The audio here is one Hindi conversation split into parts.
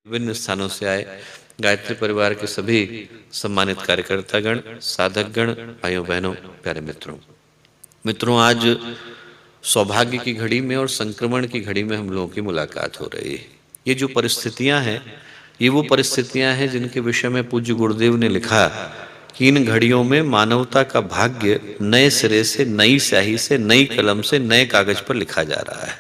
विभिन्न स्थानों से आए गायत्री परिवार के सभी सम्मानित कार्यकर्तागण, साधकगण, भाइयों बहनों, प्यारे मित्रों, आज सौभाग्य की घड़ी में और संक्रमण की घड़ी में हम लोगों की मुलाकात हो रही है। ये जो परिस्थितियां हैं, ये वो परिस्थितियां हैं जिनके विषय में पूज्य गुरुदेव ने लिखा कि इन घड़ियों में मानवता का भाग्य नए सिरे से, नई स्याही से, नई कलम से, नए कागज पर लिखा जा रहा है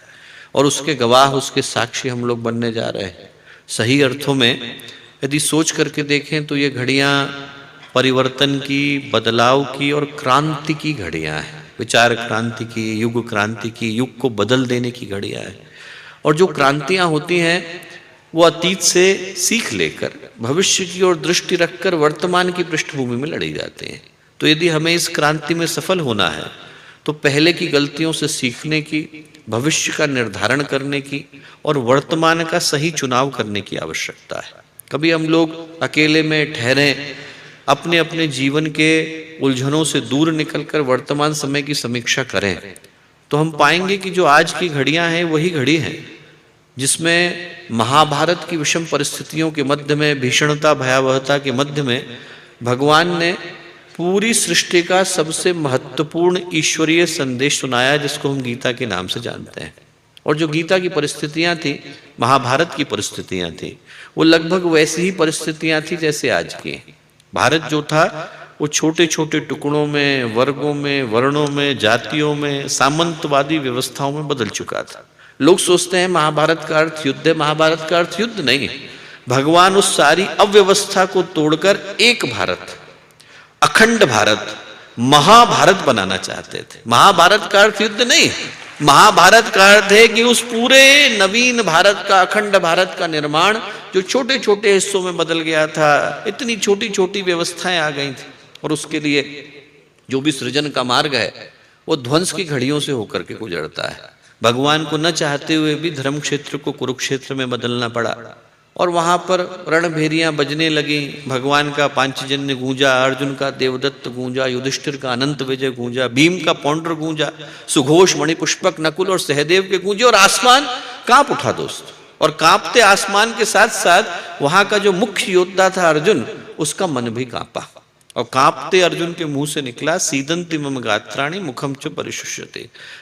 और उसके गवाह, उसके साक्षी हम लोग बनने जा रहे हैं। सही अर्थों में यदि सोच करके देखें तो ये घड़ियां परिवर्तन की, बदलाव की और क्रांति की घड़ियां हैं। विचार क्रांति की, युग क्रांति की, युग को बदल देने की घड़ियां हैं। और जो क्रांतियां होती हैं वो अतीत से सीख लेकर भविष्य की ओर दृष्टि रखकर वर्तमान की पृष्ठभूमि में लड़ी जाती हैं। तो यदि हमें इस क्रांति में सफल होना है तो पहले की गलतियों से सीखने की, भविष्य का निर्धारण करने की और वर्तमान का सही चुनाव करने की आवश्यकता है। कभी हम लोग अकेले में ठहरे, अपने अपने जीवन के उलझनों से दूर निकलकर वर्तमान समय की समीक्षा करें तो हम पाएंगे कि जो आज की घड़ियां हैं वही घड़ी हैं जिसमें महाभारत की विषम परिस्थितियों के मध्य में, भीषणता भयावहता के मध्य में भगवान ने पूरी सृष्टि का सबसे महत्वपूर्ण ईश्वरीय संदेश सुनाया, जिसको हम गीता के नाम से जानते हैं। और जो गीता की परिस्थितियां थी, महाभारत की परिस्थितियां थी, वो लगभग वैसी ही परिस्थितियां थी जैसे आज की। भारत जो था वो छोटे छोटे टुकड़ों में, वर्गों में, वर्णों में, जातियों में, सामंतवादी व्यवस्थाओं में बदल चुका था। लोग सोचते हैं महाभारत का अर्थ युद्ध है। महाभारत का अर्थ युद्ध नहीं। भगवान उस सारी अव्यवस्था को तोड़कर एक भारत, अखंड भारत, महाभारत बनाना चाहते थे। महाभारत का अर्थ युद्ध नहीं, महाभारत का अर्थ है कि उस पूरे नवीन भारत का, अखंड भारत का निर्माण जो छोटे छोटे हिस्सों में बदल गया था, इतनी छोटी छोटी व्यवस्थाएं आ गई थी। और उसके लिए जो भी सृजन का मार्ग है वो ध्वंस की घड़ियों से होकर के गुजरता है। भगवान को न चाहते हुए भी धर्म क्षेत्र को कुरुक्षेत्र में बदलना पड़ा और वहां पर रणभेरियां बजने लगी। भगवान का पांचजन्य गूंजा, अर्जुन का देवदत्त गूंजा, युधिष्ठिर का अनंत विजय गूंजा, भीम का पौंड्र गूंजा, सुघोष, मणिपुष्पक, नकुल और सहदेव के गूंजे और आसमान कांप उठा दोस्त। और कांपते आसमान के साथ साथ वहां का जो मुख्य योद्धा था अर्जुन, उसका मन भी कांपा। और कांपते अर्जुन के मुंह से निकला, सीदंति मम गात्राणि मुखम च परिशुष्यते।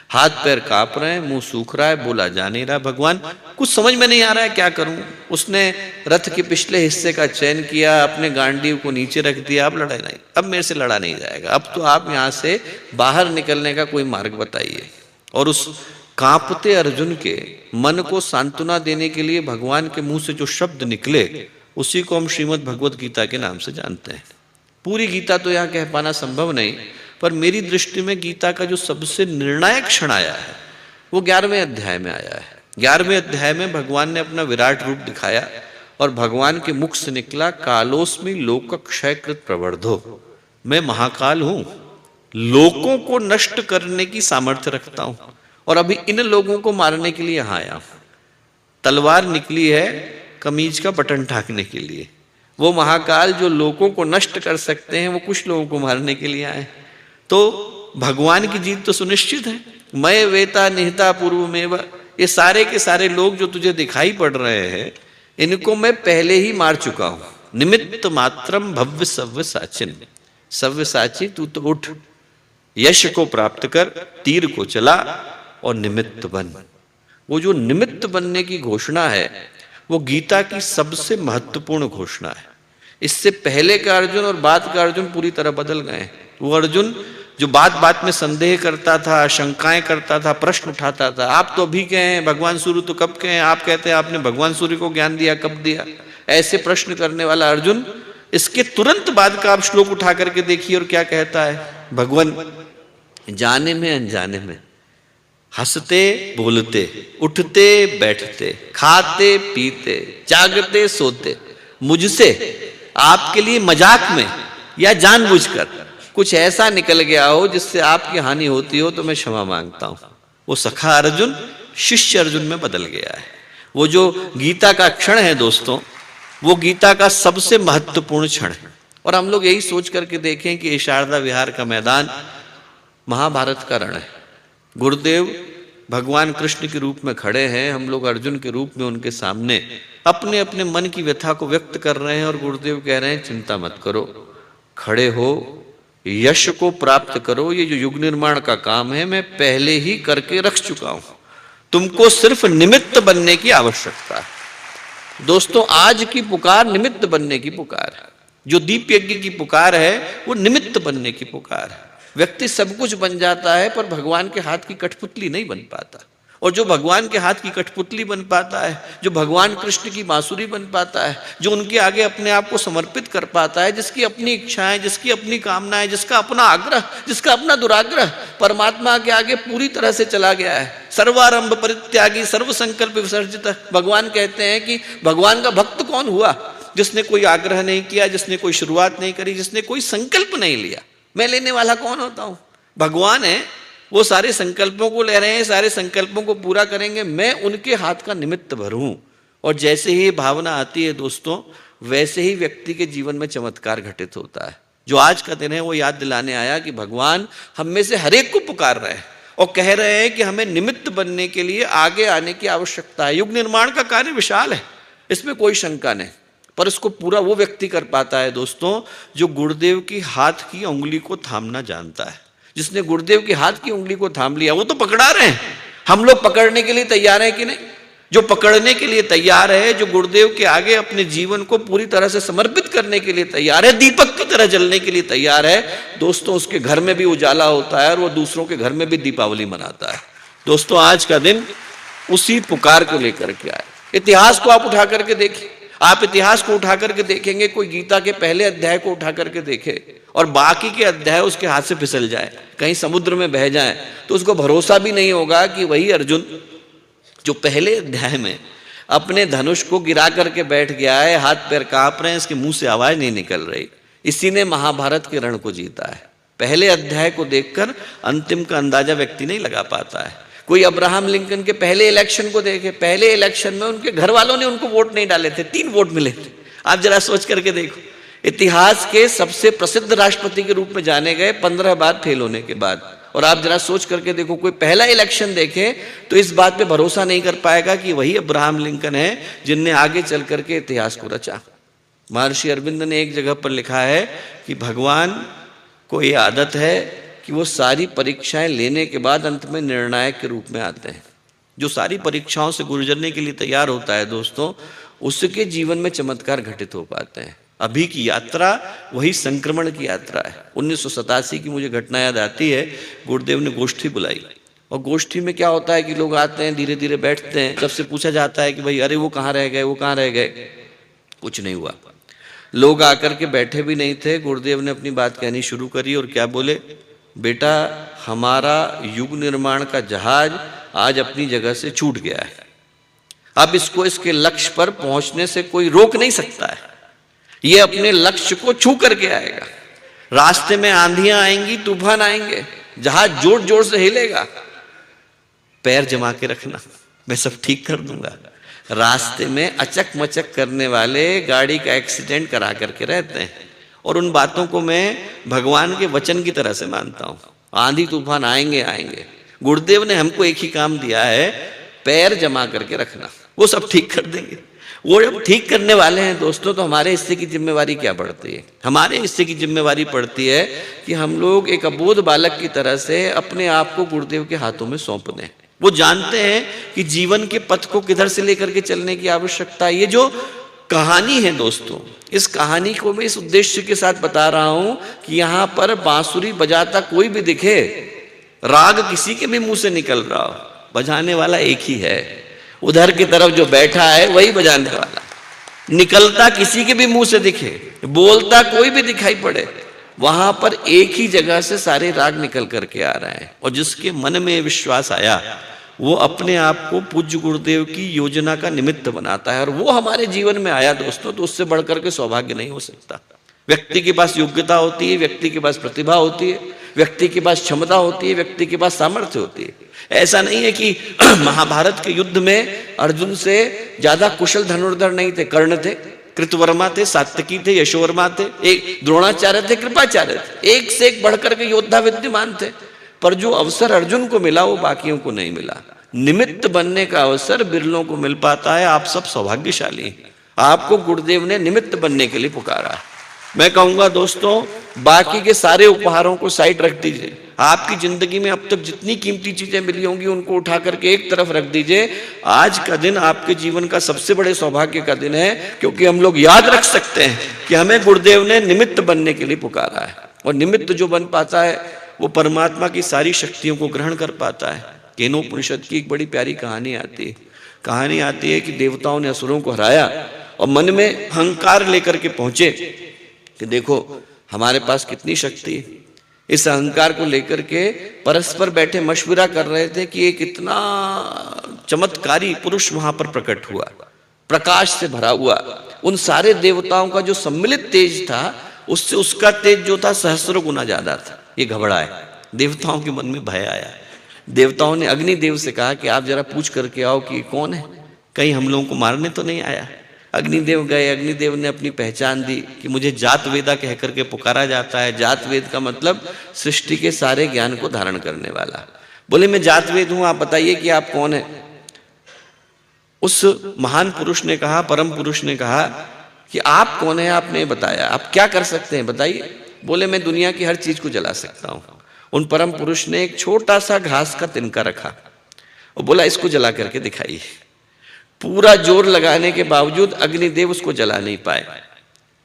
हाथ पैर कांप रहे हैं, मुंह सूख रहा है, बोला जा नहीं रहा। भगवान कुछ समझ में नहीं आ रहा है, क्या करूं। उसने रथ के पिछले हिस्से का चयन किया, अपने गांडीव को नीचे रख दिया। अब लड़ाई नहीं, अब मेरे से लड़ा नहीं जाएगा, अब तो आप यहां से बाहर निकलने का कोई मार्ग बताइए। और उस कांपते अर्जुन के मन को सांत्वना देने के लिए भगवान के मुंह से जो शब्द निकले, उसी को हम श्रीमद् भगवत गीता के नाम से जानते हैं। पूरी गीता तो यहाँ कह पाना संभव नहीं, पर मेरी दृष्टि में गीता का जो सबसे निर्णायक क्षण आया है वो 11वें अध्याय में आया है। 11वें अध्याय में भगवान ने अपना विराट रूप दिखाया और भगवान के मुख से निकला, कालोस्मि लोक क्षयकृत प्रवर्धो। मैं महाकाल हूं, लोकों को नष्ट करने की सामर्थ्य रखता हूं और अभी इन लोगों को मारने के लिए यहां आया। तलवार निकली है कमीज का बटन ढाकने के लिए। वो महाकाल जो लोगों को नष्ट कर सकते हैं, वो कुछ लोगों को मारने के लिए आए। तो भगवान की जीत तो सुनिश्चित है। मैं वेता निहिता पूर्व में, ये सारे के सारे लोग जो तुझे दिखाई पड़ रहे हैं, इनको मैं पहले ही मार चुका हूं। निमित्त मात्रम भव्य सव्य साचिन। सव्य साची, तू तो उठ, यश को प्राप्त कर, तीर को चला और निमित्त बन। वो जो निमित्त बनने की घोषणा है वो गीता की सबसे महत्वपूर्ण घोषणा है। इससे पहले का अर्जुन और बाद का अर्जुन पूरी तरह बदल गए। वो अर्जुन जो बात बात में संदेह करता था, शंकाएं करता था, प्रश्न उठाता था, आप तो अभी कहे हैं, भगवान सूर्य तो कब कहे हैं, आप कहते हैं आपने भगवान सूर्य को ज्ञान दिया, कब दिया, ऐसे प्रश्न करने वाला अर्जुन, इसके तुरंत बाद का आप श्लोक उठा करके देखिए और क्या कहता है भगवान। जाने में अनजाने में, हंसते बोलते, उठते बैठते, खाते पीते, जागते सोते, मुझसे आपके लिए मजाक में या जानबूझकर कुछ ऐसा निकल गया हो जिससे आपकी हानि होती हो तो मैं क्षमा मांगता हूं। वो सखा अर्जुन शिष्य अर्जुन में बदल गया है। वो जो गीता का क्षण है दोस्तों, वो गीता का सबसे महत्वपूर्ण क्षण है। और हम लोग यही सोच करके देखें कि शारदा विहार का मैदान महाभारत का रण है। गुरुदेव भगवान कृष्ण के रूप में खड़े हैं, हम लोग अर्जुन के रूप में उनके सामने अपने अपने मन की व्यथा को व्यक्त कर रहे हैं और गुरुदेव कह रहे हैं चिंता मत करो, खड़े हो, यश को प्राप्त करो। ये जो युग निर्माण का काम है मैं पहले ही करके रख चुका हूं, तुमको सिर्फ निमित्त बनने की आवश्यकता है। दोस्तों, आज की पुकार निमित्त बनने की पुकार है। जो दीप यज्ञ की पुकार है वो निमित्त बनने की पुकार है। व्यक्ति सब कुछ बन जाता है पर भगवान के हाथ की कठपुतली नहीं बन पाता। और जो भगवान के हाथ की कठपुतली बन पाता है, जो भगवान कृष्ण की बांसुरी बन पाता है, जो उनके आगे अपने आप को समर्पित कर पाता है, जिसकी अपनी इच्छाएं, जिसकी अपनी कामनाएं, जिसका अपना आग्रह, जिसका अपना दुराग्रह परमात्मा के आगे पूरी तरह से चला गया है, सर्वारंभ परित्यागी सर्व संकल्प विसर्जित। भगवान कहते हैं कि भगवान का भक्त कौन हुआ? जिसने कोई आग्रह नहीं किया, जिसने कोई शुरुआत नहीं करी, जिसने कोई संकल्प नहीं लिया। मैं लेने वाला कौन होता हूं? भगवान है, वो सारे संकल्पों को ले रहे हैं, सारे संकल्पों को पूरा करेंगे, मैं उनके हाथ का निमित्त भरूं। और जैसे ही भावना आती है दोस्तों, वैसे ही व्यक्ति के जीवन में चमत्कार घटित होता है। जो आज का दिन है वो याद दिलाने आया कि भगवान हम में से हर एक को पुकार रहे हैं और कह रहे हैं कि हमें निमित्त बनने के लिए आगे आने की आवश्यकता है। युग निर्माण का कार्य विशाल है, इसमें कोई शंका नहीं, पर इसको पूरा वो व्यक्ति कर पाता है दोस्तों जो गुरुदेव की हाथ की उंगली को थामना जानता है। जिसने गुरुदेव के हाथ की उंगली को थाम लिया वो तो पकड़ा रहे हैं, हम लोग पकड़ने के लिए तैयार हैं कि नहीं? जो पकड़ने के लिए तैयार है, जो गुरुदेव के आगे अपने जीवन को पूरी तरह से समर्पित करने के लिए तैयार है, दीपक की तरह जलने के लिए तैयार है दोस्तों, उसके घर में भी उजाला होता है और वो दूसरों के घर में भी दीपावली मनाता है। दोस्तों, आज का दिन उसी पुकार को लेकर के आए। इतिहास को आप उठा करके देखिए, आप इतिहास को उठा करके देखेंगे, कोई गीता के पहले अध्याय को उठा करके देखे और बाकी के अध्याय उसके हाथ से फिसल जाए, कहीं समुद्र में बह जाए, तो उसको भरोसा भी नहीं होगा कि वही अर्जुन जो पहले अध्याय में अपने धनुष को गिरा करके बैठ गया है, हाथ पैर कांप रहे हैं, इसके मुंह से आवाज नहीं निकल रही, इसी ने महाभारत के रण को जीता है। पहले अध्याय को देखकर अंतिम का अंदाजा व्यक्ति नहीं लगा पाता है। कोई अब्राहम लिंकन के पहले इलेक्शन को देखे, पहले इलेक्शन में उनके घर वालों ने उनको वोट नहीं डाले थे, 3 वोट मिले थे। आप जरा सोच करके देखो, इतिहास के सबसे प्रसिद्ध राष्ट्रपति के रूप में जाने गए 15 बार फेल होने के बाद। और आप जरा सोच करके देखो, कोई पहला इलेक्शन देखे तो इस बात पे भरोसा नहीं कर पाएगा कि वही अब्राहम लिंकन है जिनने आगे चल करके इतिहास को रचा। महर्षि अरविंद ने एक जगह पर लिखा है कि भगवान को ये आदत है कि वो सारी परीक्षाएं लेने के बाद अंत में निर्णायक के रूप में आते हैं। जो सारी परीक्षाओं से गुजरने के लिए तैयार होता है दोस्तों, उसके जीवन में चमत्कार घटित हो पाते हैं। अभी की यात्रा वही संक्रमण की यात्रा है। 1987 की मुझे घटना याद आती है, गुरुदेव ने गोष्ठी बुलाई और गोष्ठी में क्या होता है कि लोग आते हैं, धीरे धीरे बैठते हैं, सबसे पूछा जाता है कि भाई अरे वो कहाँ रह गए, वो कहाँ रह गए। कुछ नहीं हुआ, लोग आकर के बैठे भी नहीं थे। गुरुदेव ने अपनी बात कहनी शुरू करी और क्या बोले, बेटा हमारा युग निर्माण का जहाज आज अपनी जगह से छूट गया है, अब इसको इसके लक्ष्य पर पहुंचने से कोई रोक नहीं सकता है, ये अपने लक्ष्य को छू करके आएगा। रास्ते में आंधियां आएंगी, तूफान आएंगे, जहाज जोर जोर से हिलेगा, पैर जमा के रखना, मैं सब ठीक कर दूंगा। रास्ते में अचक मचक करने वाले गाड़ी का एक्सीडेंट करा करके रहते हैं और उन बातों को मैं भगवान के वचन की तरह से मानता हूं। आंधी तूफान आएंगे आएंगे, गुरुदेव ने हमको एक ही काम दिया है, पैर जमा करके रखना, वो सब ठीक कर देंगे। वो जब ठीक करने वाले हैं दोस्तों, तो हमारे हिस्से की जिम्मेवारी क्या पड़ती है? हमारे हिस्से की जिम्मेवारी पड़ती है कि हम लोग एक अबोध बालक की तरह से अपने आप को गुरुदेव के हाथों में सौंप दें। वो जानते हैं कि जीवन के पथ को किधर से लेकर के चलने की आवश्यकता है। ये जो कहानी है दोस्तों, इस कहानी को मैं इस उद्देश्य के साथ बता रहा हूं कि यहां पर बांसुरी बजाता कोई भी दिखे, राग किसी के भी मुंह से निकल रहा हो, बजाने वाला एक ही है। उधर की तरफ जो बैठा है वही बजाने वाला, निकलता किसी के भी मुंह से दिखे, बोलता कोई भी दिखाई पड़े, वहां पर एक ही जगह से सारे राग निकल करके आ रहे हैं। और जिसके मन में विश्वास आया वो अपने आप को पूज्य गुरुदेव की योजना का निमित्त बनाता है, और वो हमारे जीवन में आया दोस्तों, तो उससे बढ़कर के सौभाग्य नहीं हो सकता। व्यक्ति के पास योग्यता होती है, व्यक्ति के पास प्रतिभा होती है, व्यक्ति के पास क्षमता होती है, व्यक्ति के पास सामर्थ्य होती है। ऐसा नहीं है कि महाभारत के युद्ध में अर्जुन से ज्यादा कुशल धनुर्धर नहीं थे, कर्ण थे, कृतवर्मा थे, सात्यकी थे, यशोवर्मा थे, एक द्रोणाचार्य थे, कृपाचार्य थे, एक से एक बढ़कर के योद्धा विद्यमान थे। पर जो अवसर अर्जुन को मिला वो बाकियों को नहीं मिला। निमित्त बनने का अवसर बिरलों को मिल पाता है। आप सब सौभाग्यशाली हैं, आपको गुरुदेव ने निमित्त बनने के लिए पुकारा है। मैं कहूंगा दोस्तों, बाकी के सारे उपहारों को साइड रख दीजिए। आपकी जिंदगी में अब तक जितनी कीमती चीजें मिली होंगी उनको उठा करके एक तरफ रख दीजिए। आज का दिन आपके जीवन का सबसे बड़े सौभाग्य का दिन है, क्योंकि हम लोग याद रख सकते हैं कि हमें गुरुदेव ने निमित्त बनने के लिए पुकारा है। और निमित्त जो बन पाता है वो परमात्मा की सारी शक्तियों को ग्रहण कर पाता है। केनोपनिषद की एक बड़ी प्यारी कहानी आती है कि देवताओं ने असुरों को हराया और मन में अहंकार लेकर के पहुंचे कि देखो हमारे पास कितनी शक्ति है। इस अहंकार को लेकर के परस्पर बैठे मशविरा कर रहे थे कि एक इतना चमत्कारी पुरुष वहां पर प्रकट हुआ, प्रकाश से भरा हुआ। उन सारे देवताओं का जो सम्मिलित तेज था उससे उसका तेज जो था सहस्रों गुना ज्यादा था। ये घबराए, देवताओं के मन में भय आया। देवताओं ने अग्निदेव से कहा कि आप जरा पूछ करके आओ कि कौन है, कहीं हम लोगों को मारने तो नहीं आया। अग्निदेव गए, अग्निदेव ने अपनी पहचान दी कि मुझे जात वेदा कह करके पुकारा जाता है। जात वेद का मतलब सृष्टि के सारे ज्ञान को धारण करने वाला। बोले मैं जात वेद हूं, आप बताइए कि आप कौन है। उस महान पुरुष ने कहा, परम पुरुष ने कहा कि आप कौन है, आपने बताया, आप क्या कर सकते हैं बताइए। बोले मैं दुनिया की हर चीज को जला सकता हूं। उन परम पुरुष ने एक छोटा सा घास का तिनका रखा और बोला इसको जला करके दिखाइए। पूरा जोर लगाने के बावजूद अग्निदेव उसको जला नहीं पाए।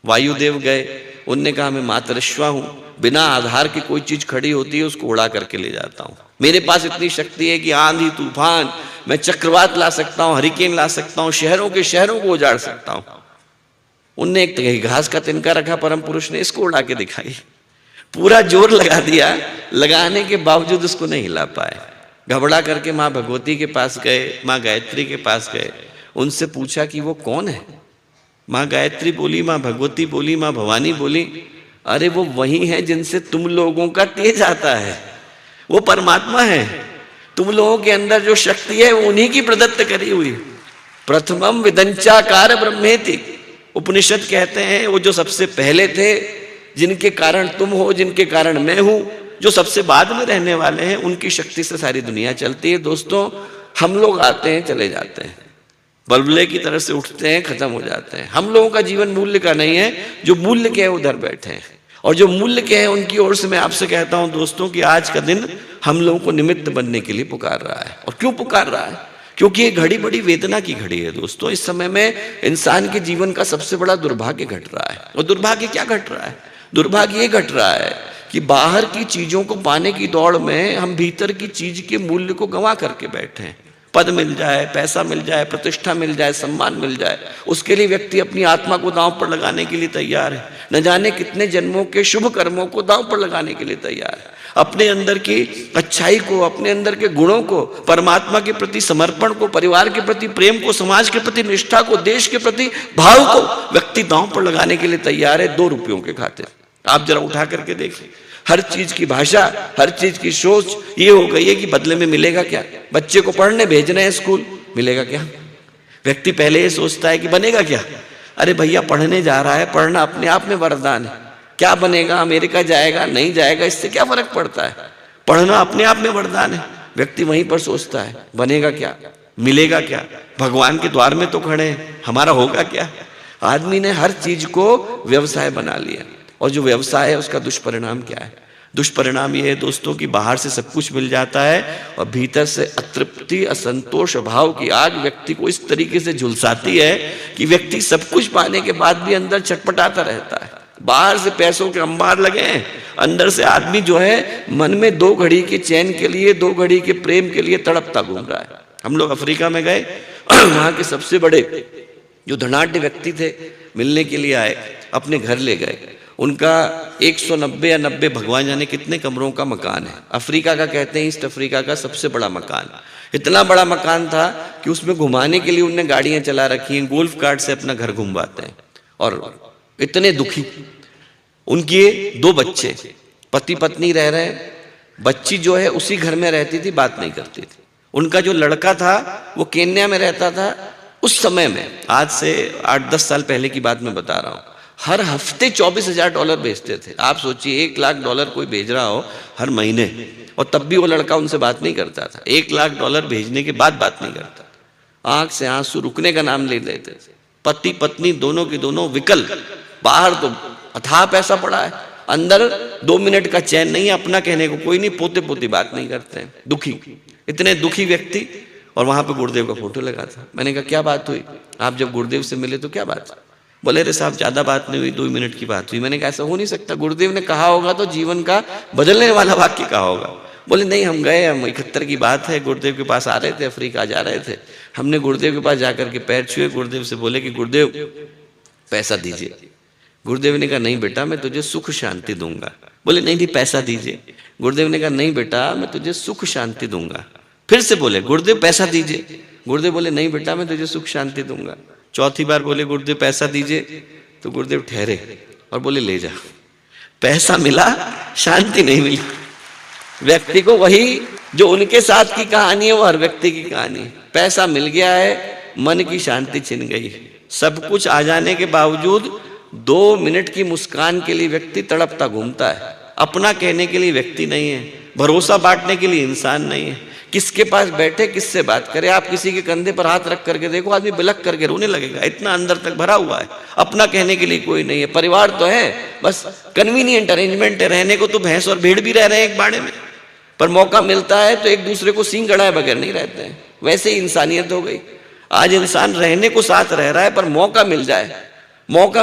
वायुदेव गए, उनने कहा मैं मातरिश्वा हूं, बिना आधार की कोई चीज खड़ी होती है उसको उड़ा करके ले जाता हूं। मेरे पास इतनी शक्ति है कि आंधी तूफान, मैं चक्रवात ला सकता हूं, हरिकेन ला सकता हूं, शहरों के शहरों को उजाड़ सकता हूं। उनने एक घास का तिनका रखा, परम पुरुष ने इसको उड़ा के दिखाई। पूरा जोर लगा दिया, लगाने के बावजूद उसको नहीं हिला पाए। घबरा करके माँ भगवती के पास गए, माँ गायत्री के पास गए, उनसे पूछा कि वो कौन है। माँ गायत्री बोली, माँ भगवती बोली, माँ भवानी बोली, अरे वो वही है जिनसे तुम लोगों का तेज आता है, वो परमात्मा है। तुम लोगों के अंदर जो शक्ति है वो उन्हीं की प्रदत्त करी हुई। प्रथमम विदंचाकार ब्रह्मेति, उपनिषद कहते हैं वो जो सबसे पहले थे, जिनके कारण तुम हो, जिनके कारण मैं हूं, जो सबसे बाद में रहने वाले हैं, उनकी शक्ति से सारी दुनिया चलती है। दोस्तों हम लोग आते हैं चले जाते हैं, बल्बले की तरह से उठते हैं खत्म हो जाते हैं। हम लोगों का जीवन मूल्य का नहीं है, जो मूल्य के है उधर बैठे हैं, और जो मूल्य के हैं उनकी ओर से मैं आपसे कहता हूं दोस्तों कि आज का दिन हम लोगों को निमित्त बनने के लिए पुकार रहा है। और क्यों पुकार रहा है? क्योंकि ये घड़ी बड़ी वेदना की घड़ी है दोस्तों। इस समय में इंसान के जीवन का सबसे बड़ा दुर्भाग्य घट रहा है। और दुर्भाग्य क्या घट रहा है? दुर्भाग्य ये घट रहा है कि बाहर की चीजों को पाने की दौड़ में हम भीतर की चीज के मूल्य को गंवा करके बैठे हैं। पद मिल जाए, पैसा मिल जाए, प्रतिष्ठा मिल जाए, सम्मान मिल जाए, उसके लिए व्यक्ति अपनी आत्मा को दांव पर लगाने के लिए तैयार है। न जाने कितने जन्मों के शुभ कर्मों को दांव पर लगाने के लिए तैयार है। अपने अंदर की अच्छाई को, अपने अंदर के गुणों को, परमात्मा के प्रति समर्पण को, परिवार के प्रति प्रेम को, समाज के प्रति निष्ठा को, देश के प्रति भाव को व्यक्ति दांव पर लगाने के लिए तैयार है 2 रुपयों के खातिर। आप जरा उठा करके देखिए, हर चीज की भाषा, हर चीज की सोच ये हो गई है कि बदले में मिलेगा क्या। बच्चे को पढ़ने भेजना है स्कूल, मिलेगा क्या? व्यक्ति पहले ये सोचता है कि बनेगा क्या। अरे भैया पढ़ने जा रहा है, पढ़ना अपने आप में वरदान है। क्या बनेगा, अमेरिका जाएगा नहीं जाएगा, इससे क्या फर्क पड़ता है। पढ़ना अपने आप में वरदान है। व्यक्ति वहीं पर सोचता है बनेगा क्या, मिलेगा क्या, भगवान के द्वार में तो खड़े हैं, हमारा होगा क्या। आदमी ने हर चीज को व्यवसाय बना लिया, और जो व्यवसाय है उसका दुष्परिणाम क्या है? दुष्परिणाम ये है दोस्तों कि बाहर से सब कुछ मिल जाता है और भीतर से अतृप्ति, असंतोष, अभाव की आग व्यक्ति को इस तरीके से झुलसाती है कि व्यक्ति सब कुछ पाने के बाद भी अंदर छटपटाता रहता है। बाहर से पैसों के अंबार लगे हैं, अंदर से आदमी जो है मन में 2 घड़ी के चैन के लिए, 2 घड़ी के प्रेम के लिए तड़पता घूम रहा है। हम लोग अफ्रीका में गए, वहां के सबसे बड़े जो धनाढ्य व्यक्ति थे मिलने के लिए आए, अपने घर ले गए। उनका 190 या 90 भगवान जाने कितने कमरों का मकान है। अफ्रीका का कहते हैं, ईस्ट अफ्रीका का सबसे बड़ा मकान। इतना बड़ा मकान था कि उसमें घुमाने के लिए उनने गाड़ियां चला रखी हैं, गोल्फ कार्ट से अपना घर घुमवाते हैं। और इतने दुखी, उनके 2 बच्चे, पति पत्नी रह रहे हैं, बच्ची जो है उसी घर में रहती थी, बात नहीं करती थी। उनका जो लड़का था वो केन्या में रहता था। उस समय में, आज से 8-10 साल पहले की बात मैं बता रहा हूँ, हर हफ्ते $24,000 भेजते थे। आप सोचिए $1 लाख कोई भेज रहा हो हर महीने, और तब भी वो लड़का उनसे बात नहीं करता था। $1,00,000 भेजने के बाद बात नहीं करता। आंख से आंसू रुकने का नाम ले लेते थे। पति पत्नी दोनों के दोनों विकल, बाहर तो अथाह पैसा पड़ा है, अंदर 2 मिनट का चैन नहीं है, अपना कहने को कोई नहीं, पोते पोती बात नहीं करते हैं, दुखी, इतने दुखी व्यक्ति। और वहां पे गुरुदेव का फोटो लगा था। मैंने कहा क्या बात हुई, आप जब गुरुदेव से मिले तो क्या बात? बोले रे साहब ज्यादा बात नहीं हुई, 2 मिनट की बात हुई। मैंने कहा ऐसा हो नहीं सकता, गुरुदेव ने कहा होगा तो जीवन का बदलने वाला वाक्य कहा होगा। बोले नहीं, हम गए, हम 71 की बात है, गुरुदेव के पास आ रहे थे, अफ्रीका जा रहे थे, हमने गुरुदेव के पास जाकर के पैर छुए, गुरुदेव से बोले कि गुरुदेव पैसा दीजिए। गुरुदेव ने कहा नहीं बेटा, मैं तुझे सुख शांति दूंगा। बोले नहीं नहीं पैसा दीजिए। गुरुदेव ने कहा नहीं बेटा, मैं तुझे सुख शांति दूंगा। फिर से बोले गुरुदेव पैसा दीजिए। गुरुदेव बोले नहीं बेटा, मैं तुझे सुख शांति दूंगा। चौथी बार बोले गुरुदेव पैसा दीजिए, तो गुरुदेव ठहरे और बोले ले जा। पैसा मिला, शांति नहीं मिली। व्यक्ति को वही जो उनके साथ की कहानी है वो हर व्यक्ति की कहानी है। पैसा मिल गया है, मन की शांति छिन गई। सब कुछ आ जाने के बावजूद 2 मिनट की मुस्कान के लिए व्यक्ति तड़पता घूमता है। अपना कहने के लिए व्यक्ति नहीं है, भरोसा बांटने के लिए इंसान नहीं है। किसके पास बैठे, किससे बात करे? आप किसी के कंधे पर हाथ रख करके देखो, आदमी बिलख करके रोने लगेगा, इतना अंदर तक भरा हुआ है। अपना कहने के लिए कोई नहीं है। परिवार तो है, बस कन्वीनियंट अरेंजमेंट है, रहने को तो भैंस और भेड़ भी रह रहे हैं एक बाड़े में, पर मौका मिलता है तो एक दूसरे को सींग गड़ाए बगैर नहीं रहते हैं। वैसे ही इंसानियत हो गई। आज इंसान रहने को साथ रह रहा है, पर मौका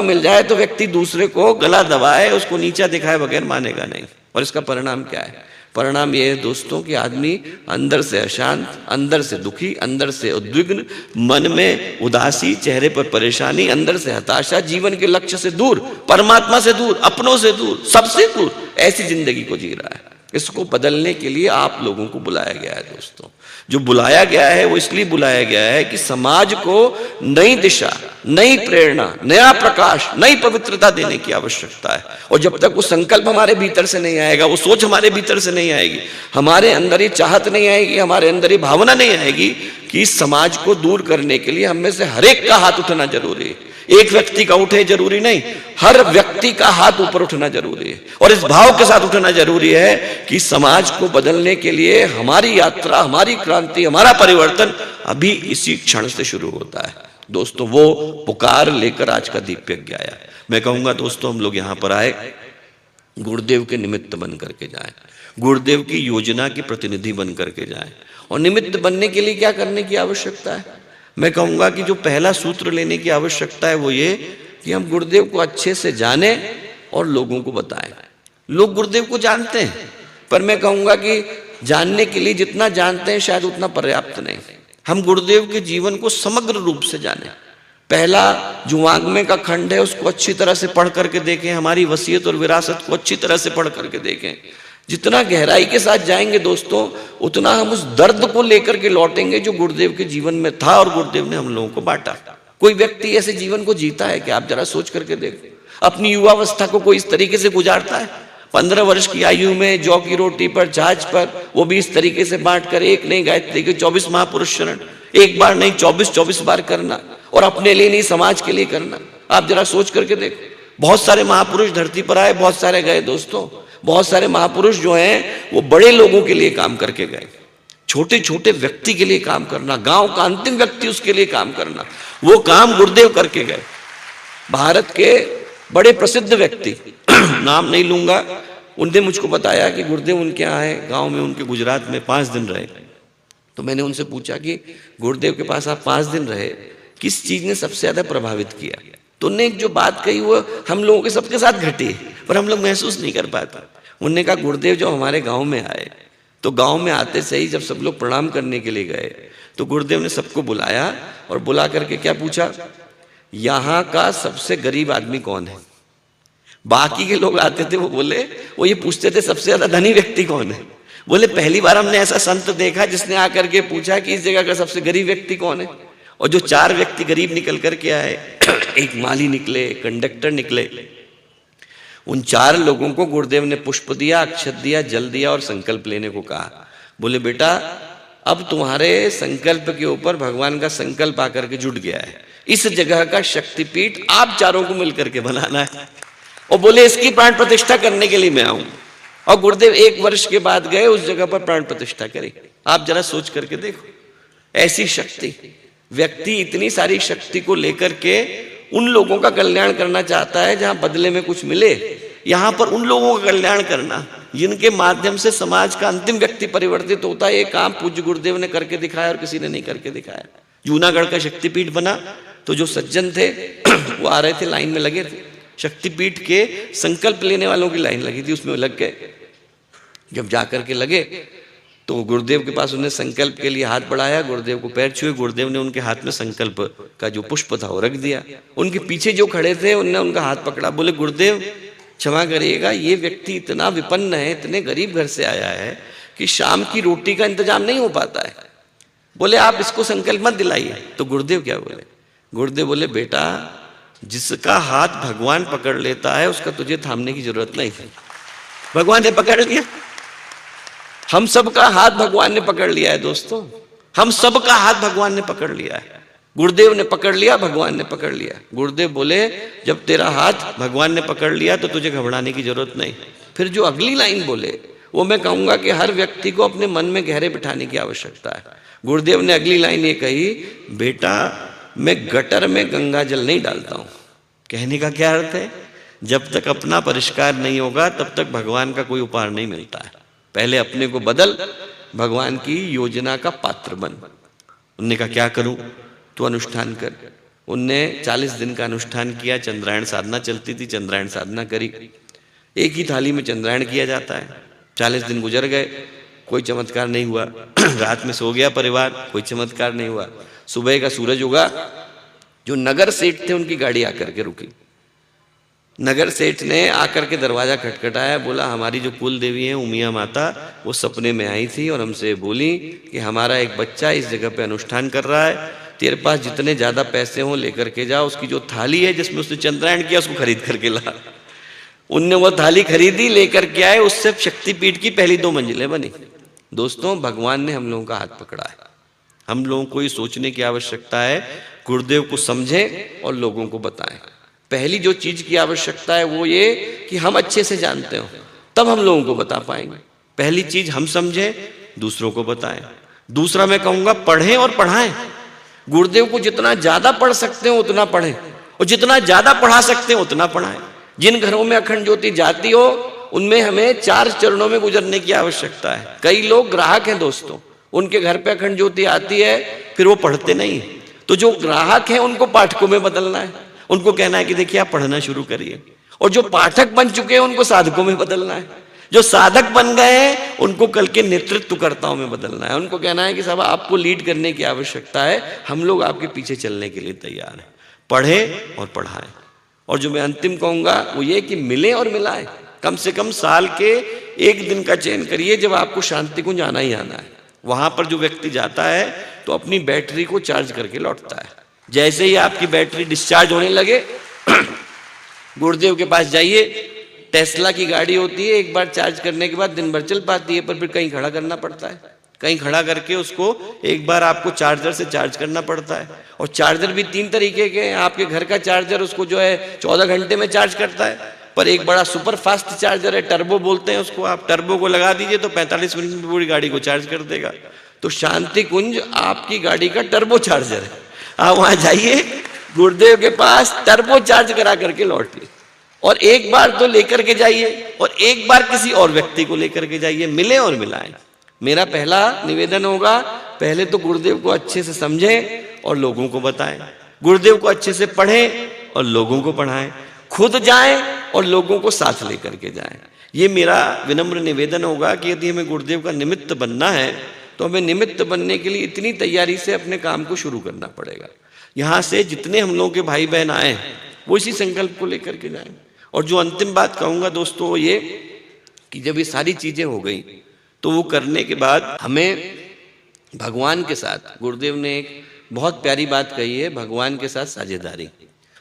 मिल जाए तो व्यक्ति दूसरे को गला दबाए, उसको नीचा दिखाए बगैर मानेगा नहीं। और इसका परिणाम क्या है? परिणाम ये है दोस्तों कि आदमी अंदर से अशांत, अंदर से दुखी, अंदर से उद्विग्न, मन में उदासी, चेहरे पर परेशानी, अंदर से हताशा, जीवन के लक्ष्य से दूर, परमात्मा से दूर, अपनों से दूर, सबसे दूर, ऐसी जिंदगी को जी रहा है। इसको बदलने के लिए आप लोगों को बुलाया गया है दोस्तों। जो बुलाया गया है वो इसलिए बुलाया गया है कि समाज को नई दिशा, नई प्रेरणा, नया प्रकाश, नई पवित्रता देने की आवश्यकता है। और जब तक वो संकल्प हमारे भीतर से नहीं आएगा, वो सोच हमारे भीतर से नहीं आएगी, हमारे अंदर ये चाहत नहीं आएगी, हमारे अंदर ये भावना नहीं आएगी कि इस समाज को दूर करने के लिए हम में से हर एक का हाथ उठना जरूरी है। एक व्यक्ति का उठे जरूरी नहीं, हर व्यक्ति का हाथ ऊपर उठना जरूरी है। और इस भाव के साथ उठना जरूरी है कि समाज को बदलने के लिए हमारी यात्रा, हमारी क्रांति, हमारा परिवर्तन अभी इसी क्षण से शुरू होता है। दोस्तों वो पुकार लेकर आज का दीप यज्ञ आया। मैं कहूंगा दोस्तों हम लोग यहाँ पर आए, गुरुदेव के निमित्त बन करके जाएं, गुरुदेव की योजना के प्रतिनिधि बन करके जाएं। और निमित्त बनने के लिए क्या करने की आवश्यकता है? मैं कहूंगा कि जो पहला सूत्र लेने की आवश्यकता है वो ये कि हम गुरुदेव को अच्छे से जाने और लोगों को बताएं। लोग गुरुदेव को जानते हैं, पर मैं कहूंगा कि जानने के लिए जितना जानते हैं शायद उतना पर्याप्त नहीं। हम गुरुदेव के जीवन को समग्र रूप से जानें। पहला जो वाङ्मय का खंड है उसको अच्छी तरह से पढ़ करके देखें, हमारी वसीयत और विरासत को अच्छी तरह से पढ़ करके देखें। जितना गहराई के साथ जाएंगे दोस्तों, उतना हम उस दर्द को लेकर के लौटेंगे जो गुरुदेव के जीवन में था और गुरुदेव ने हम लोगों को बांटा। कोई व्यक्ति ऐसे जीवन को जीता है कि आप जरा सोच करके देखो, अपनी युवावस्था को कोई इस तरीके से गुजारता है? 15 वर्ष की आयु में जौ की रोटी पर, जहाज पर, वो भी इस तरीके से बांट कर, एक नहीं गायत्री के 24 महापुरुष शरण, एक बार नहीं 24 बार करना, और अपने लिए नहीं समाज के लिए करना। आप जरा सोच करके देखो। बहुत सारे महापुरुष धरती पर आए, बहुत सारे गए दोस्तों। बहुत सारे महापुरुष जो हैं वो बड़े लोगों के लिए काम करके गए, छोटे छोटे व्यक्ति के लिए काम करना, गांव का अंतिम व्यक्ति उसके लिए काम करना, वो काम गुरुदेव करके गए। भारत के बड़े प्रसिद्ध व्यक्ति नाम नहीं लूंगा, उनने मुझको बताया कि गुरुदेव उनके यहाँ आए गांव में, उनके गुजरात में 5 दिन रहे। तो मैंने उनसे पूछा कि गुरुदेव के पास आप 5 दिन रहे, किस चीज ने सबसे ज्यादा प्रभावित किया? तो उन्होंने जो बात कही वो हम लोगों के सबके साथ घटी, पर हम लोग महसूस नहीं कर पाते। उन्होंने कहा गुरुदेव जब हमारे गांव में आए तो गांव में आते से ही जब सब लोग प्रणाम करने के लिए गए तो गुरुदेव ने सबको बुलाया और बुला करके क्या पूछा, यहाँ का सबसे गरीब आदमी कौन है? बाकी के लोग आते थे, वो ये पूछते थे सबसे ज्यादा धनी व्यक्ति कौन है? बोले पहली बार हमने ऐसा संत देखा जिसने आकर के पूछा कि इस जगह का सबसे गरीब व्यक्ति कौन है। और जो 4 व्यक्ति गरीब निकल करके आए, एक माली निकले, कंडक्टर निकले, उन 4 लोगों को गुरुदेव ने पुष्प दिया, अक्षत दिया, जल दिया और संकल्प लेने को कहा। बोले बेटा अब तुम्हारे संकल्प के ऊपर भगवान का संकल्प आकर के जुट गया है, इस जगह का शक्तिपीठ आप चारों को मिलकर के बनाना है। और बोले इसकी प्राण प्रतिष्ठा करने के लिए मैं आऊं। और गुरुदेव 1 वर्ष के बाद गए उस जगह पर प्राण प्रतिष्ठा करी। आप जरा सोच करके देखो, ऐसी शक्ति, व्यक्ति इतनी सारी शक्ति को लेकर के उन लोगों का कल्याण करना चाहता है जहां बदले में कुछ मिले। यहां पर उन लोगों का कल्याण करना जिनके माध्यम से समाज का अंतिम व्यक्ति परिवर्तित होता है, ये काम पूज्य गुरुदेव ने करके दिखाया और किसी ने नहीं करके दिखाया। जूनागढ़ का शक्तिपीठ बना तो जो सज्जन थे वो आ रहे थे, लाइन में लगे थे, शक्तिपीठ के संकल्प लेने वालों की लाइन लगी थी, उसमें लग गए। जब जाकर के लगे तो गुरुदेव के पास उन्हें संकल्प के लिए हाथ बढ़ाया, गुरुदेव को पैर छुए, गुरुदेव ने उनके हाथ में संकल्प का जो पुष्प था वो रख दिया। उनके पीछे जो खड़े थे उन्होंने उनका हाथ पकड़ा, बोले गुरुदेव क्षमा करिएगा, ये व्यक्ति इतना विपन्न है, इतने गरीब घर से आया है कि शाम की रोटी का इंतजाम नहीं हो पाता है, बोले आप इसको संकल्प मत दिलाइए। तो गुरुदेव क्या बोले? गुरुदेव बोले बेटा, जिसका हाथ भगवान पकड़ लेता है उसका तुझे थामने की जरूरत नहीं है। भगवान ने पकड़ लिया, हम सबका हाथ भगवान ने पकड़ लिया है दोस्तों, हम सबका हाथ भगवान ने पकड़ लिया है। गुरुदेव ने पकड़ लिया, भगवान ने पकड़ लिया। गुरुदेव बोले जब तेरा हाथ भगवान ने पकड़ लिया तो तुझे घबराने की जरूरत नहीं। फिर जो अगली लाइन बोले वो मैं कहूंगा कि हर व्यक्ति को अपने मन में गहरे बिठाने की आवश्यकता है। गुरुदेव ने अगली लाइन ये कही, बेटा मैं गटर में गंगा जल नहीं डालता हूं। कहने का क्या अर्थ है? जब तक अपना परिष्कार नहीं होगा तब तक भगवान का कोई उपहार नहीं मिलता है। पहले अपने को बदल, भगवान की योजना का पात्र बन। उनने कहा क्या करूं? तो अनुष्ठान कर। उनने 40 दिन का अनुष्ठान किया, चंद्रायण साधना चलती थी, चंद्रायण साधना करी। एक ही थाली में चंद्रायण किया जाता है। 40 दिन गुजर गए, कोई चमत्कार नहीं हुआ। रात में सो गया परिवार, कोई चमत्कार नहीं हुआ। सुबह का सूरज उगा, जो नगर सेठ थे उनकी गाड़ी आकर के रुकी। नगर सेठ ने आकर के दरवाजा खटखटाया, बोला हमारी जो कुल देवी है उमिया माता, वो सपने में आई थी और हमसे बोली कि हमारा एक बच्चा इस जगह पे अनुष्ठान कर रहा है, तेरे पास जितने ज्यादा पैसे हो लेकर के जा, उसकी जो थाली है जिसमें उसने चंद्रायण किया उसको खरीद करके ला। उनने वो थाली खरीदी, लेकर के आए, उससे शक्तिपीठ की पहली 2 मंजिलें बनी। दोस्तों भगवान ने हम लोगों का हाथ पकड़ा है। हम लोगों को ये सोचने की आवश्यकता है, गुरुदेव को समझें और लोगों को बताएं। पहली जो चीज की आवश्यकता है वो ये कि हम अच्छे से जानते हो, तब हम लोगों को बता पाएंगे। पहली चीज हम समझें, दूसरों को बताएं। दूसरा मैं कहूंगा पढ़ें और पढ़ाएं। गुरुदेव को जितना ज्यादा पढ़ सकते हो उतना पढ़ें, और जितना ज्यादा पढ़ा सकते हो उतना पढ़ाएं। जिन घरों में अखंड ज्योति जाती हो उनमें हमें 4 चरणों में गुजरने की आवश्यकता है। कई लोग ग्राहक हैं दोस्तों, उनके घर पे अखंड ज्योति आती है फिर वो पढ़ते नहीं है। तो जो ग्राहक हैं उनको पाठकों में बदलना है, उनको कहना है कि देखिए आप पढ़ना शुरू करिए। और जो पाठक बन चुके हैं उनको साधकों में बदलना है। जो साधक बन गए हैं उनको कल के नेतृत्वकर्ताओं में बदलना है। उनको कहना है कि साहब आपको लीड करने की आवश्यकता है, हम लोग आपके पीछे चलने के लिए तैयार हैं। पढ़े और पढ़ाएं। और जो मैं अंतिम कहूंगा वो ये कि मिले और मिलाएं। कम से कम साल के 1 दिन का चयन करिए जब आपको शांति कुंज आना ही आना है। वहां पर जो व्यक्ति जाता है तो अपनी बैटरी को चार्ज करके लौटता है। जैसे ही आपकी बैटरी डिस्चार्ज होने लगे गुरुदेव के पास जाइए। टेस्ला की गाड़ी होती है, एक बार चार्ज करने के बाद दिन भर चल पाती है, पर फिर कहीं खड़ा करना पड़ता है। कहीं खड़ा करके उसको एक बार आपको चार्जर से चार्ज करना पड़ता है। और चार्जर भी 3 तरीके के हैं। आपके घर का चार्जर उसको जो है 14 घंटे में चार्ज करता है, पर एक बड़ा सुपर फास्ट चार्जर है, टर्बो बोलते हैं उसको। आप टर्बो को लगा दीजिए तो 45 मिनट में पूरी गाड़ी को चार्ज कर देगा। तो शांति कुंज आपकी गाड़ी का टर्बो चार्जर है। आप वहां जाइए, गुरुदेव के पास टर्बो चार्ज करा करके लौटिए। और एक बार तो लेकर के जाइए और एक बार किसी और व्यक्ति को लेकर के जाइए। मिले और मिलाएं। मेरा पहला निवेदन होगा, पहले तो गुरुदेव को अच्छे से समझें और लोगों को बताएं। गुरुदेव को अच्छे से पढ़ें और लोगों को पढ़ाएं। खुद जाएं और लोगों को साथ लेकर के जाएं। ये मेरा विनम्र निवेदन होगा कि यदि हमें गुरुदेव का निमित्त बनना है तो हमें निमित्त बनने के लिए इतनी तैयारी से अपने काम को शुरू करना पड़ेगा। यहाँ से जितने हम लोगों के भाई बहन आए वो इसी संकल्प को लेकर के जाएं। और जो अंतिम बात कहूंगा दोस्तों वो ये कि जब ये सारी चीजें हो गई तो वो करने के बाद हमें भगवान के साथ, गुरुदेव ने एक बहुत प्यारी बात कही है, भगवान के साथ साझेदारी।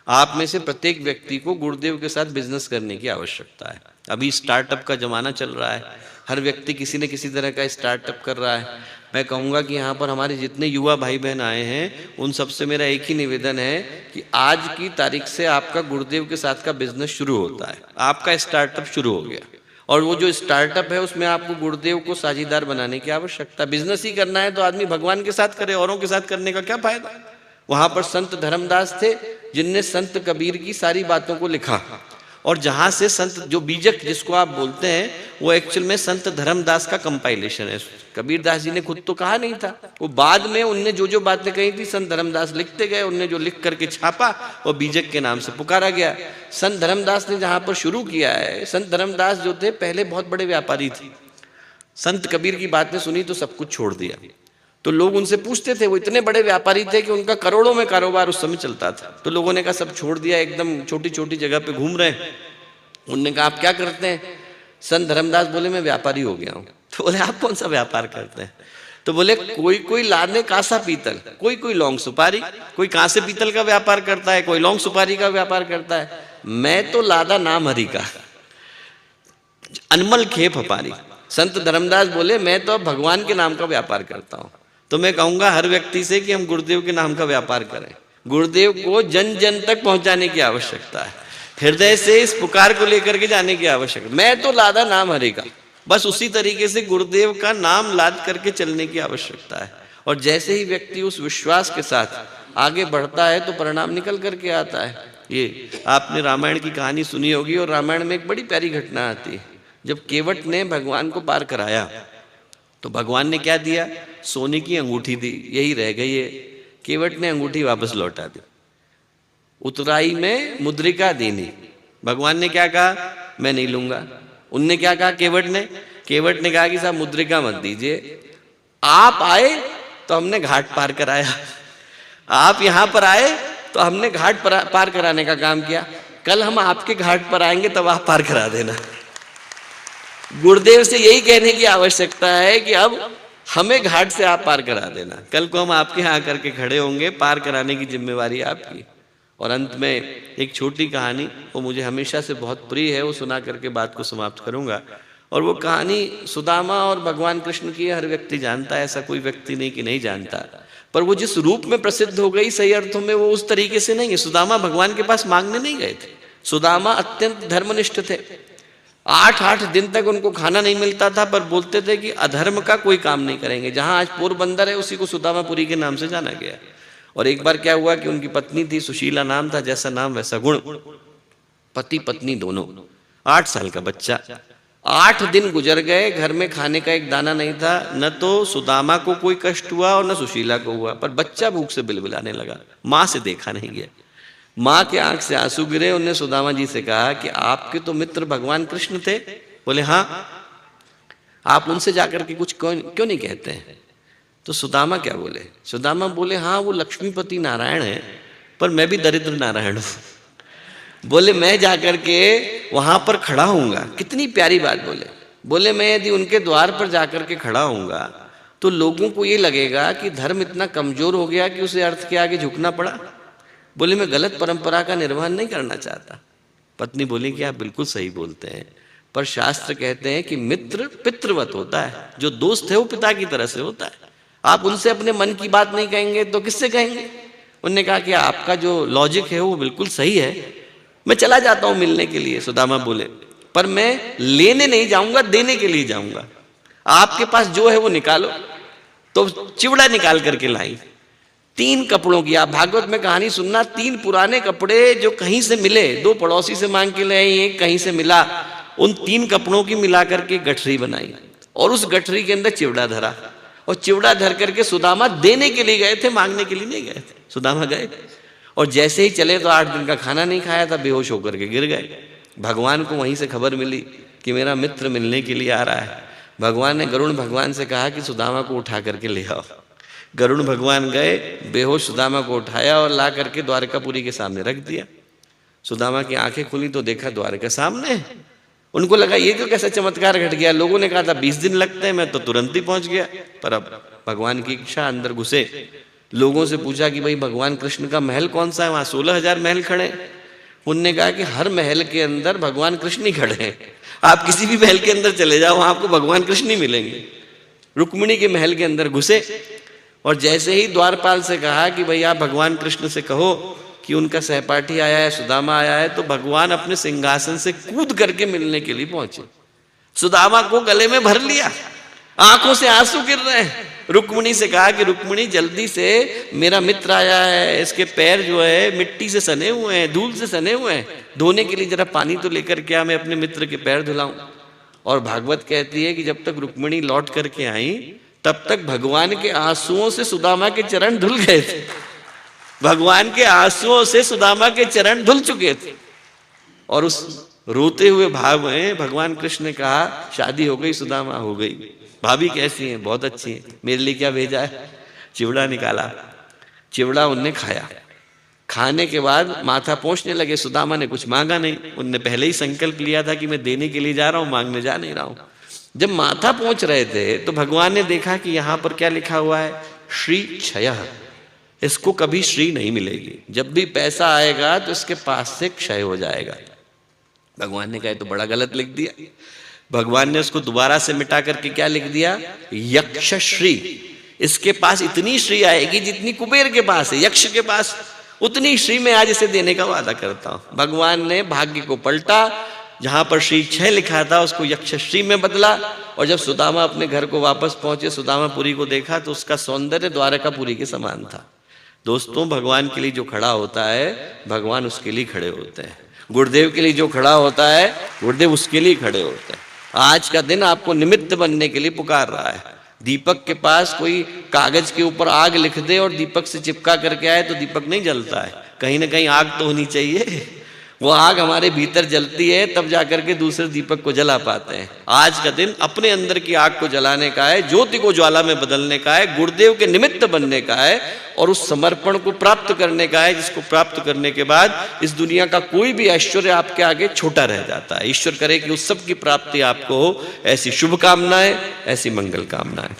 आप में से प्रत्येक व्यक्ति को गुरुदेव के साथ बिजनेस करने की आवश्यकता है। अभी स्टार्टअप का जमाना चल रहा है, हर व्यक्ति किसी न किसी तरह का स्टार्टअप कर रहा है। मैं कहूँगा कि यहाँ पर हमारे जितने युवा भाई बहन आए हैं उन सबसे मेरा एक ही निवेदन है कि आज की तारीख से आपका गुरुदेव के साथ का बिजनेस शुरू होता है। आपका स्टार्टअप शुरू हो गया और वो जो स्टार्टअप है उसमें आपको गुरुदेव को साझीदार बनाने की आवश्यकता। बिजनेस ही करना है तो आदमी भगवान के साथ करे, औरों के साथ करने का क्या फायदा। वहां पर संत धर्मदास थे जिनने संत कबीर की सारी बातों को लिखा, और जहां से संत जो बीजक जिसको आप बोलते हैं वो एक्चुअल में संत धर्मदास का कंपाइलेशन है। कबीरदास जी ने खुद तो कहा नहीं था, वो बाद में उनने जो जो बातें कही थी संत धर्मदास लिखते गए, उनने जो लिख करके छापा वो बीजक के नाम से पुकारा गया। संत धर्मदास ने जहां पर शुरू किया है, संत धर्मदास जो थे पहले बहुत बड़े व्यापारी थे, संत कबीर की बातें सुनी तो सब कुछ छोड़ दिया। तो लोग उनसे पूछते थे, वो इतने बड़े व्यापारी थे कि उनका करोड़ों में कारोबार उस समय चलता था। तो लोगों ने कहा सब छोड़ दिया, एकदम छोटी छोटी जगह पे घूम रहे हैं। उनने कहा आप क्या करते हैं? संत धर्मदास बोले मैं व्यापारी हो गया हूँ। तो बोले आप कौन सा व्यापार करते हैं? तो बोले कोई कोई लाने कांसा पीतल, कोई कोई लौंग सुपारी, कोई कांसे पीतल का व्यापार करता है, कोई लौंग सुपारी का व्यापार करता है, मैं तो लादा नाम हरि का, अनमल खेप हपारी। संत धर्मदास बोले मैं तो भगवान के नाम का व्यापार करता हूं। तो मैं कहूंगा हर व्यक्ति से कि हम गुरुदेव के नाम का व्यापार करें। गुरुदेव को जन जन तक पहुंचाने की आवश्यकता है, हृदय से इस पुकार को लेकर के जाने की आवश्यकता। मैं तो लादा नाम हरि का, बस उसी तरीके से गुरुदेव का नाम लाद करके चलने की आवश्यकता है। और जैसे ही व्यक्ति उस विश्वास के साथ आगे बढ़ता है तो परिणाम निकल करके आता है। ये आपने रामायण की कहानी सुनी होगी, और रामायण में एक बड़ी प्यारी घटना आती है। जब केवट ने भगवान को पार कराया तो भगवान ने क्या दिया? सोने की अंगूठी दी, यही रह गई है। केवट ने अंगूठी वापस लौटा दी। उतराई में मुद्रिका देनी, भगवान ने क्या कहा? मैं नहीं लूंगा। उनने क्या कहा? केवट ने कहा कि साहब मुद्रिका मत दीजिए, आप आए तो हमने घाट पार कराया, आप यहां पर आए तो हमने घाट पार कराने का काम किया, कल हम आपके घाट पर आएंगे तब आप पार करा देना। गुरुदेव से यही कहने की आवश्यकता है कि अब हमें घाट से आप पार करा देना, कल को हम आपके यहाँ आकर के खड़े होंगे, पार कराने की जिम्मेवारी आपकी। और अंत में एक छोटी कहानी, वो मुझे हमेशा से बहुत प्रिय है, वो सुना करके बात को समाप्त करूंगा। और वो कहानी सुदामा और भगवान कृष्ण की हर व्यक्ति जानता है, ऐसा कोई व्यक्ति नहीं कि नहीं जानता। पर वो जिस रूप में प्रसिद्ध हो गई, सही अर्थों में वो उस तरीके से नहीं है। सुदामा भगवान के पास मांगने नहीं गए थे। सुदामा अत्यंत धर्मनिष्ठ थे। 8-8 दिन तक उनको खाना नहीं मिलता था, पर बोलते थे कि अधर्म का कोई काम नहीं करेंगे। जहां आज पोरबंदर है उसी को सुदामापुरी के नाम से जाना गया। और एक बार क्या हुआ कि उनकी पत्नी थी, सुशीला नाम था, जैसा नाम वैसा गुण, पति पत्नी दोनों, 8 साल का बच्चा। 8 दिन गुजर गए, घर में खाने का एक दाना नहीं था। न तो सुदामा को कोई कष्ट हुआ और न सुशीला को हुआ, पर बच्चा भूख से बिलबिलाने लगा। माँ से देखा नहीं गया। माँ के आंख से आंसू गिरे। उन्होंने सुदामा जी से कहा कि आपके तो मित्र भगवान कृष्ण थे। बोले हाँ। आप उनसे जाकर के कुछ क्यों नहीं कहते हैं? तो सुदामा क्या बोले? सुदामा बोले हाँ वो लक्ष्मीपति नारायण है, पर मैं भी दरिद्र नारायण हूं। बोले मैं जाकर के वहां पर खड़ा होऊंगा। कितनी प्यारी बात बोले। बोले मैं यदि उनके द्वार पर जाकर के खड़ा होऊंगा तो लोगों को ये लगेगा कि धर्म इतना कमजोर हो गया कि उसे अर्थ के आगे झुकना पड़ा। बोले मैं गलत परंपरा का निर्वहन नहीं करना चाहता। पत्नी बोली कि आप बिल्कुल सही बोलते हैं, पर शास्त्र कहते हैं कि मित्र पितृवत होता है, जो दोस्त है वो पिता की तरह से होता है। आप उनसे अपने मन की बात नहीं कहेंगे तो किससे कहेंगे? उन्होंने कहा कि आपका जो लॉजिक है वो बिल्कुल सही है, मैं चला जाता हूं मिलने के लिए। सुदामा बोले पर मैं लेने नहीं जाऊंगा, देने के लिए जाऊंगा। आपके पास जो है वो निकालो। तो चिवड़ा निकाल करके लाई 3 कपड़ों की। आप भागवत में कहानी सुनना, 3 पुराने कपड़े जो कहीं से मिले, 2 पड़ोसी से मांग के ले आई, एक कहीं से मिला। उन 3 कपड़ों की मिला करके गठरी बनाई और उस गठरी के अंदर चिवड़ा धरा, और चिवड़ा धर करके सुदामा देने के लिए गए थे, मांगने के लिए नहीं गए थे। सुदामा गए और जैसे ही चले तो 8 दिन का खाना नहीं खाया था, बेहोश होकर के गिर गए। भगवान को वहीं से खबर मिली कि मेरा मित्र मिलने के लिए आ रहा है। भगवान ने गरुण भगवान से कहा कि सुदामा को उठा करके ले आओ। गरुण भगवान गए, बेहोश सुदामा को उठाया और ला करके द्वारकापुरी के सामने रख दिया। सुदामा की आंखें खुली तो देखा द्वारका सामने। उनको लगा ये तो कैसा चमत्कार घट गया। लोगों ने कहा था 20 दिन लगते हैं, मैं तो तुरंत ही पहुंच गया। पर अब भगवान की इच्छा, अंदर घुसे। लोगों से पूछा कि भाई भगवान कृष्ण का महल कौन सा है? वहां 16,000 महल खड़े। उनने कहा कि हर महल के अंदर भगवान कृष्ण ही खड़े हैं, आप किसी भी महल के अंदर चले जाओ, वहां आपको भगवान कृष्ण ही मिलेंगे। रुक्मिणी के महल के अंदर घुसे और जैसे ही द्वारपाल से कहा कि भाई आप भगवान कृष्ण से कहो कि उनका सहपाठी आया है, सुदामा आया है, तो भगवान अपने सिंहासन से कूद करके मिलने के लिए पहुंचे। सुदामा को गले में भर लिया, आंखों से आंसू गिर रहे हैं। रुक्मिणी से कहा कि रुक्मिणी जल्दी से, मेरा मित्र आया है, इसके पैर जो है मिट्टी से सने हुए हैं, धूल से सने हुए हैं, धोने के लिए जरा पानी तो लेकर के आ, मैं अपने मित्र के पैर धुलाऊं। और भागवत कहती है कि जब तक रुक्मिणी लौट करके आई तब तक भगवान के आंसुओं से सुदामा के चरण धुल गए थे। भगवान के आंसुओं से सुदामा के चरण धुल चुके थे। और उस रोते हुए भाव में भगवान कृष्ण ने कहा, शादी हो गई सुदामा, हो गई। भाभी कैसी हैं? बहुत अच्छी है। मेरे लिए क्या भेजा है? चिवड़ा निकाला, चिवड़ा उनने खाया। खाने के बाद माथा पोंछने लगे। सुदामा ने कुछ मांगा नहीं, उनने पहले ही संकल्प लिया था कि मैं देने के लिए जा रहा हूं, मांगने जा नहीं रहा हूं। जब माथा पोंछ रहे थे तो भगवान ने देखा कि यहां पर क्या लिखा हुआ है, श्री क्षय, इसको कभी श्री नहीं मिलेगी, जब भी पैसा आएगा तो इसके पास से क्षय हो जाएगा। भगवान ने कहा तो बड़ा गलत लिख दिया। भगवान ने उसको दोबारा से मिटा करके क्या लिख दिया, यक्ष श्री, इसके पास इतनी श्री आएगी जितनी कुबेर के पास है, यक्ष के पास उतनी श्री मैं आज इसे देने का वादा करता हूं। भगवान ने भाग्य को पलटा, जहां पर श्री 6 लिखा था उसको यक्ष श्री में बदला। और जब सुदामा अपने घर को वापस पहुंचे, सुदामापुरी को देखा तो उसका सौंदर्य द्वारकापुरी के समान था। दोस्तों, भगवान के लिए जो खड़ा होता है भगवान उसके लिए खड़े होते हैं। गुरुदेव के लिए जो खड़ा होता है गुरुदेव उसके लिए खड़े होते हैं। आज का दिन आपको निमित्त बनने के लिए पुकार रहा है। दीपक के पास कोई कागज के ऊपर आग लिख दे और दीपक से चिपका करके आए तो दीपक नहीं जलता है, कहीं ना कहीं आग तो होनी चाहिए। वो आग हमारे भीतर जलती है तब जाकर के दूसरे दीपक को जला पाते हैं। आज का दिन अपने अंदर की आग को जलाने का है, ज्योति को ज्वाला में बदलने का है, गुरुदेव के निमित्त बनने का है और उस समर्पण को प्राप्त करने का है, जिसको प्राप्त करने के बाद इस दुनिया का कोई भी ऐश्वर्य आपके आगे छोटा रह जाता है। ईश्वर करे कि उस सब की प्राप्ति आपको हो। ऐसी शुभकामनाएं, ऐसी मंगल कामनाएं।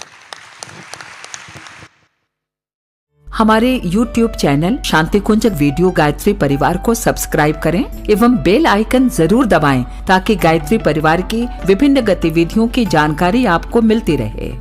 हमारे YouTube चैनल शांति कुंज वीडियो गायत्री परिवार को सब्सक्राइब करें एवं बेल आइकन जरूर दबाएं ताकि गायत्री परिवार की विभिन्न गतिविधियों की जानकारी आपको मिलती रहे।